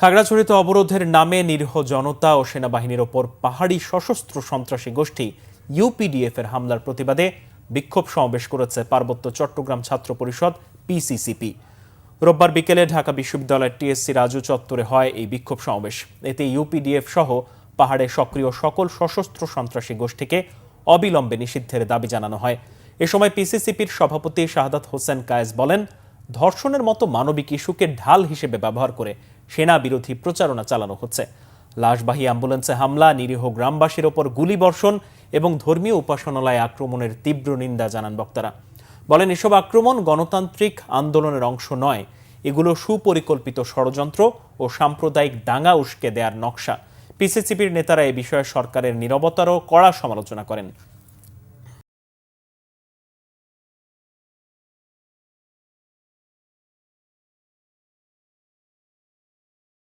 খাগড়াছড়িতে অবরোধের নামে নিরীহ জনতা ও সেনাবাহিনীর ওপর পাহাড়ি সশস্ত্র সন্ত্রাসী গোষ্ঠী ইউপিডিএফ এর হামলার প্রতিবাদে বিক্ষোভ সমাবেশ করেছে পার্বত্য চট্টগ্রাম ছাত্র পরিষদ পিসিসিপি। রোববার বিকেলে ঢাকা বিশ্ববিদ্যালয়ের টিএসসি রাজু চত্বরে হয় এই বিক্ষোভ সমাবেশ। এতে ইউপিডিএফ সহ পাহাড়ে সক্রিয় সকল সশস্ত্র সন্ত্রাসী গোষ্ঠীকে অবিলম্বে নিষিদ্ধের দাবি জানানো হয়। এ সময় পিসিসিপির সভাপতি শাহাদাত হোসেন কায়েস বলেন, ধর্ষণের মতো মানবিক ইস্যুকে ঢাল হিসেবে ব্যবহার করে সেনা বিরোধী প্রচারণা চালানো হচ্ছে। লাশবাহী অ্যাম্বুলেন্সে হামলা, নিরীহ গ্রামবাসীর ওপর গুলিবর্ষণ এবং ধর্মীয় উপাসনালয়ে আক্রমণের তীব্র নিন্দা জানান বক্তারা। বলেন, এসব আক্রমণ গণতান্ত্রিক আন্দোলনের অংশ নয়, এগুলো সুপরিকল্পিত ষড়যন্ত্র ও সাম্প্রদায়িক দাঙ্গা উস্কে দেওয়ার নকশা। পিসিসিপির নেতারা এ বিষয়ে সরকারের নীরবতারও কড়া সমালোচনা করেন।